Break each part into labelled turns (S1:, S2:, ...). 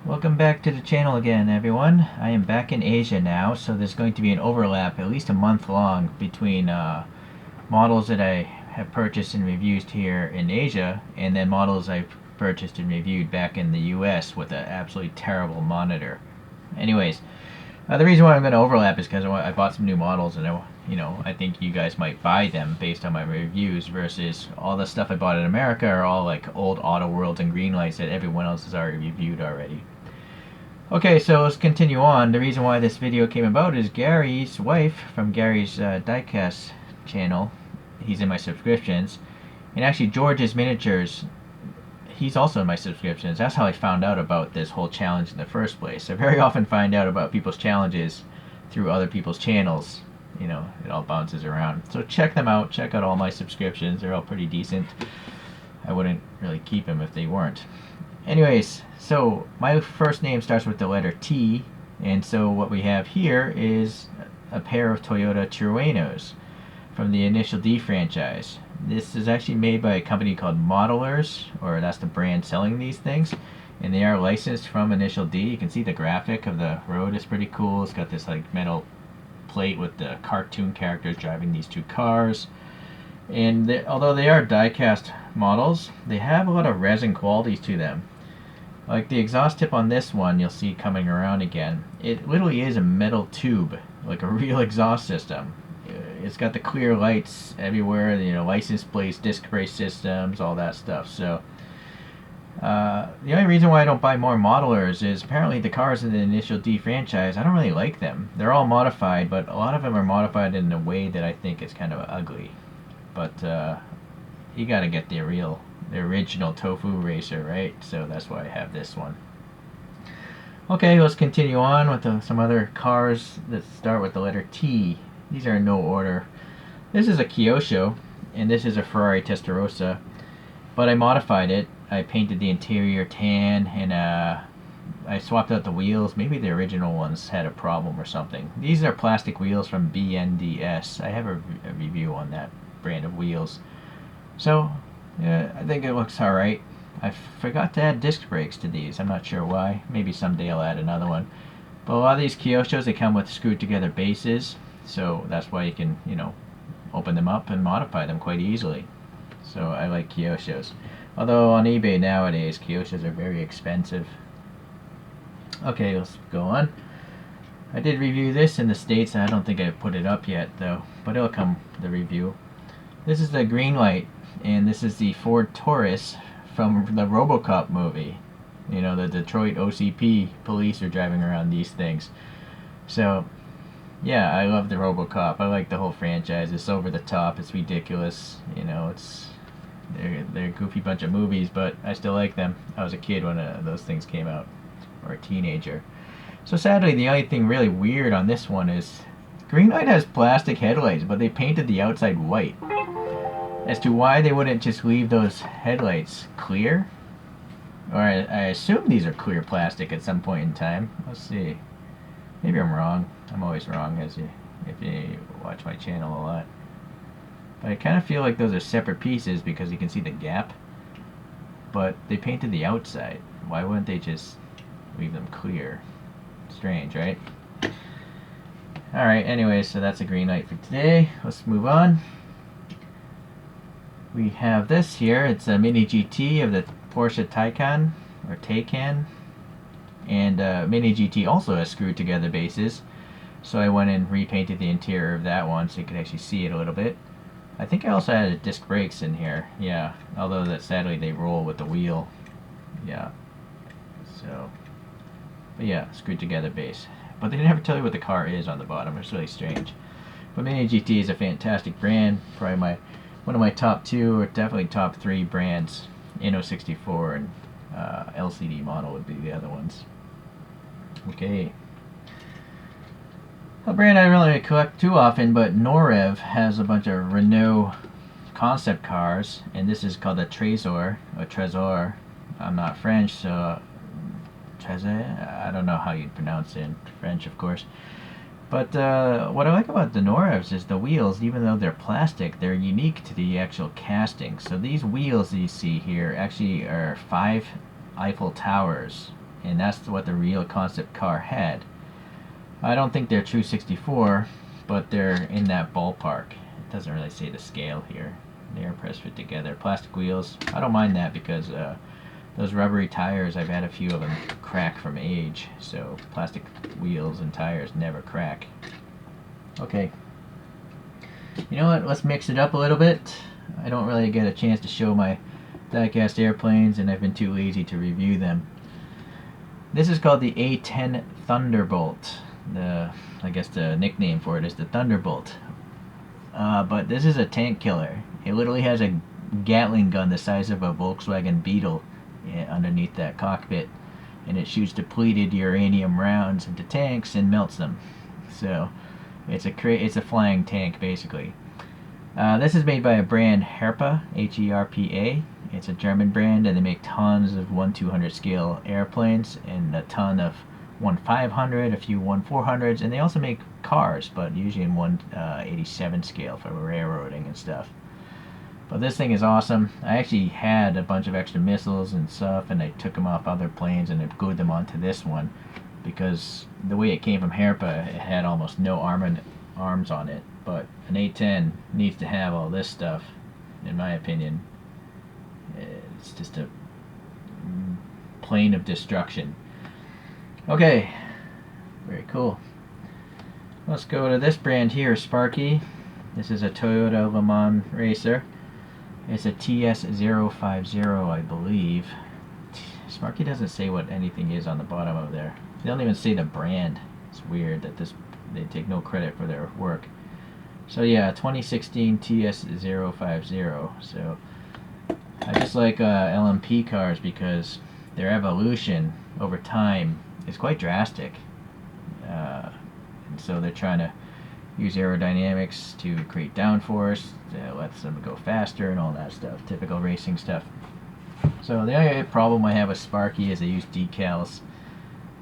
S1: Welcome back to the channel again, everyone. I am back in Asia now, so there's going to be an overlap at least a month long between models that I have purchased and reviewed here in Asia and then models I've purchased and reviewed back in the US with an absolutely terrible monitor. Anyways, the reason why I'm going to overlap is because I bought some new models and I think you guys might buy them based on my reviews versus all the stuff I bought in America are all like old Auto Worlds and Greenlights that everyone else has already reviewed already. Okay, so let's continue on. The reason why this video came about is Gary's wife from Gary's Diecast channel. He's in my subscriptions. And actually George's Miniatures, he's also in my subscriptions. That's how I found out about this whole challenge in the first place. I very often find out about people's challenges through other people's channels. You know, it all bounces around. So check them out. Check out all my subscriptions. They're all pretty decent. I wouldn't really keep them if they weren't. Anyways, so my first name starts with the letter T, and so what we have here is a pair of Toyota Truenos from the Initial D franchise. This is actually made by a company called Modelers, or that's the brand selling these things, and they are licensed from Initial D. You can see the graphic of the road is pretty cool. It's got this like metal plate with the cartoon characters driving these two cars. And although they are die-cast models, they have a lot of resin qualities to them. Like the exhaust tip on this one, you'll see coming around again. It literally is a metal tube, like a real exhaust system. It's got the clear lights everywhere, license plates, disc brake systems, all that stuff. So the only reason why I don't buy more modelers is apparently the cars in the Initial D franchise, I don't really like them. They're all modified, but a lot of them are modified in a way that I think is kind of ugly. But you gotta get the original Tofu Racer, right? So that's why I have this one. Okay, let's continue on with some other cars that start with the letter T. These are in no order. This is a Kyosho, and this is a Ferrari Testarossa, but I modified it. I painted the interior tan, and I swapped out the wheels. Maybe the original ones had a problem or something. These are plastic wheels from BNDS. I have a review on that brand of wheels. So yeah, I think it looks alright. I forgot to add disc brakes to these. I'm not sure why. Maybe someday I'll add another one. But a lot of these Kyoshos, they come with screwed together bases, so that's why you can, open them up and modify them quite easily. So I like Kyoshos. Although on eBay nowadays, Kyoshos are very expensive. Okay, let's go on. I did review this in the States. I don't think I put it up yet though, but it'll come the review. This is the Greenlight, and this is the Ford Taurus from the RoboCop movie. The Detroit OCP police are driving around these things. So, yeah, I love the RoboCop. I like the whole franchise. It's over the top. It's ridiculous. They're a goofy bunch of movies, but I still like them. I was a kid when those things came out, or a teenager. So sadly, the only thing really weird on this one is Greenlight has plastic headlights, but they painted the outside white. As to why they wouldn't just leave those headlights clear, or I assume these are clear plastic at some point in time. Let's see. Maybe I'm wrong. I'm always wrong if you watch my channel a lot. But I kind of feel like those are separate pieces because you can see the gap. But they painted the outside. Why wouldn't they just leave them clear? Strange, right? Alright, anyway, so that's a green light for today. Let's move on. We have this here. It's a Mini GT of the Porsche Taycan, or Taycan. And Mini GT also has screwed together bases. So I went and repainted the interior of that one so you could actually see it a little bit. I think I also added disc brakes in here. Yeah, although that sadly they roll with the wheel. Yeah. So, but yeah, screwed together base. But they never tell you what the car is on the bottom. It's really strange. But Mini GT is a fantastic brand. Probably one of my top 2 or definitely top 3 brands. Inno 64 and LCD model would be the other ones. Okay. A brand I don't really collect too often, but Norev has a bunch of Renault concept cars, and this is called a Trezor, or Trezor. I'm not French, so Trezor, I don't know how you'd pronounce it in French, of course. But what I like about the Norevs is the wheels, even though they're plastic, they're unique to the actual casting. So these wheels you see here actually are 5 Eiffel Towers and that's what the real concept car had. I don't think they're true 64, but they're in that ballpark. It doesn't really say the scale here. They are press fit together. Plastic wheels. I don't mind that because those rubbery tires, I've had a few of them crack from age. So plastic wheels and tires never crack. Okay. You know what? Let's mix it up a little bit. I don't really get a chance to show my diecast airplanes, and I've been too lazy to review them. This is called the A10 Thunderbolt. I guess the nickname for it is the Thunderbolt. But this is a tank killer. It literally has a Gatling gun the size of a Volkswagen Beetle underneath that cockpit, and it shoots depleted uranium rounds into tanks and melts them. So it's a flying tank basically. This is made by a brand Herpa, H-E-R-P-A. It's a German brand, and they make tons of 1/200 scale airplanes and a ton of 1/500, a few 1/400s, and they also make cars, but usually in 1/87 scale for railroading and stuff. But this thing is awesome. I actually had a bunch of extra missiles and stuff, and I took them off other planes and I glued them onto this one because the way it came from Herpa, it had almost no arms on it. But an A10 needs to have all this stuff, in my opinion. It's just a plane of destruction. Okay, very cool. Let's go to this brand here, Sparky. This is a Toyota Le Mans racer. It's a TS050, I believe. Sparky doesn't say what anything is on the bottom of there. They don't even say the brand. It's weird that they take no credit for their work. So yeah, 2016 TS050. So I just like LMP cars because their evolution over time is quite drastic. And so they're trying to use aerodynamics to create downforce, that lets them go faster and all that stuff, typical racing stuff. So the only problem I have with Sparky is they use decals,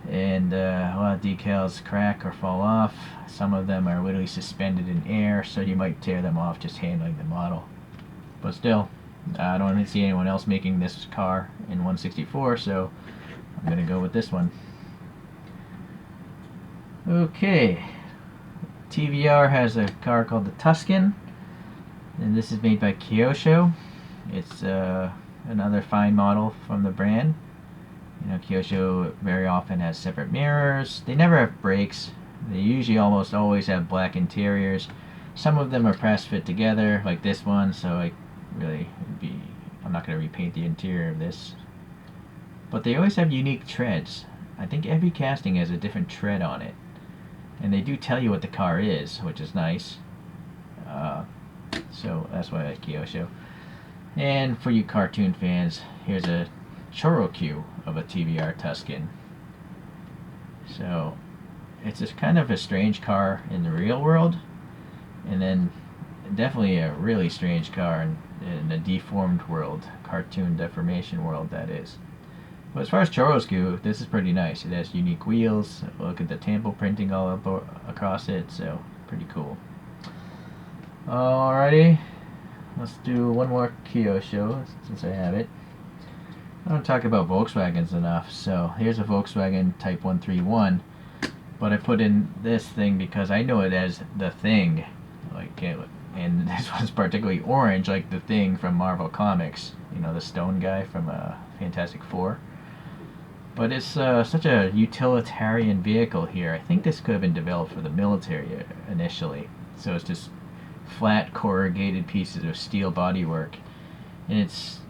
S1: and a lot of decals crack or fall off. Some of them are literally suspended in air, so you might tear them off just handling the model. But still, I don't see anyone else making this car in 164, so I'm going to go with this one. Okay, TVR has a car called the Tuscan, and this is made by Kyosho. It's another fine model from the brand. You know, Kyosho very often has separate mirrors. They never have brakes. They usually almost always have black interiors. Some of them are press fit together, like this one, so I'm not going to repaint the interior of this. But they always have unique treads. I think every casting has a different tread on it. And they do tell you what the car is, which is nice. So that's why I like Kyosho. And for you cartoon fans, here's a Chorokyu of a TVR Tuscan. So it's just kind of a strange car in the real world, and then definitely a really strange car in the deformed world, cartoon deformation world that is. But as far as Chorokyu, this is pretty nice. It has unique wheels. Look at the tampo printing all across it, so pretty cool. Alrighty, let's do one more Kyosho since I have it. I don't talk about Volkswagens enough, so here's a Volkswagen Type 131, but I put in this thing because I know it as the Thing, and this one's particularly orange, like the Thing from Marvel Comics. You know, the stone guy from Fantastic Four. But it's such a utilitarian vehicle here. I think this could have been developed for the military initially. So it's just flat corrugated pieces of steel bodywork, and it's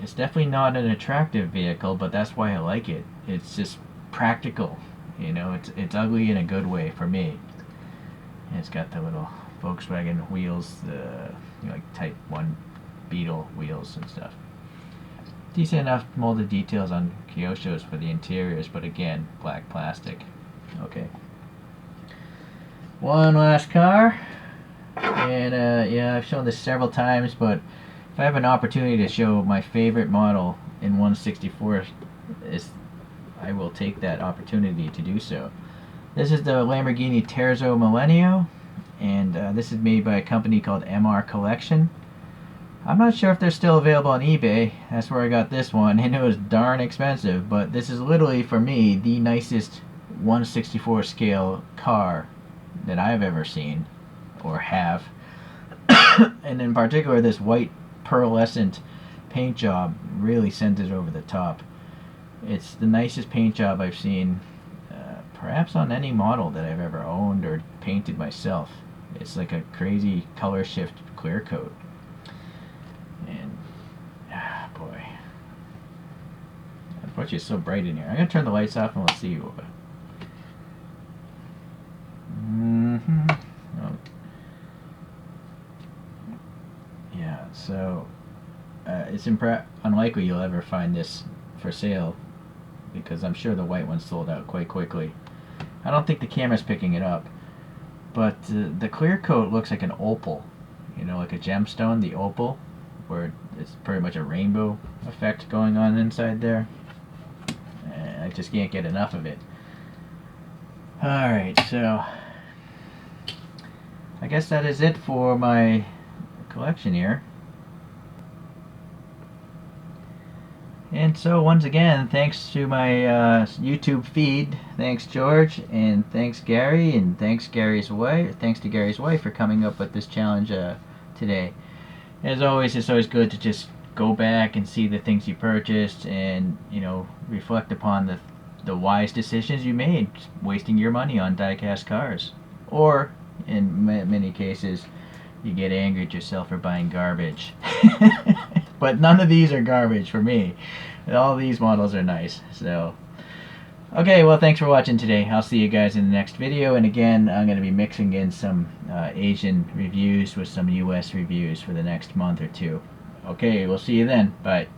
S1: definitely not an attractive vehicle, but that's why I like it. It's just practical, you know. It's ugly in a good way for me. And it's got the little Volkswagen wheels, the like Type 1 Beetle wheels and stuff. Decent enough molded details on Kyosho's for the interiors, but again, black plastic. Okay. One last car, and yeah, I've shown this several times, but if I have an opportunity to show my favorite model in 164, I will take that opportunity to do so. This is the Lamborghini Terzo Millennial, and this is made by a company called MR Collection. I'm not sure if they're still available on eBay. That's where I got this one, and it was darn expensive. But this is literally, for me, the nicest 1/64 scale car that I've ever seen or have. And in particular, this white pearlescent paint job really sends it over the top. It's the nicest paint job I've seen, perhaps on any model that I've ever owned or painted myself. It's like a crazy color shift clear coat. And, boy. Unfortunately, it's so bright in here. I'm going to turn the lights off and we'll see you. Oh. Yeah, so it's unlikely you'll ever find this for sale, because I'm sure the white one sold out quite quickly. I don't think the camera's picking it up, but the clear coat looks like an opal, you know, like a gemstone, the opal, where it's pretty much a rainbow effect going on inside there. I just can't get enough of it. Alright, so I guess that is it for my collection here. And so once again, thanks to my YouTube feed. Thanks George, and thanks Gary, and thanks to Gary's wife for coming up with this challenge today. As always, it's always good to just go back and see the things you purchased, and you know, reflect upon the wise decisions you made, wasting your money on diecast cars. Or in many cases, you get angry at yourself for buying garbage. But none of these are garbage for me. All these models are nice. So, okay, well, thanks for watching today. I'll see you guys in the next video. And again, I'm going to be mixing in some Asian reviews with some US reviews for the next month or two. Okay, we'll see you then. Bye.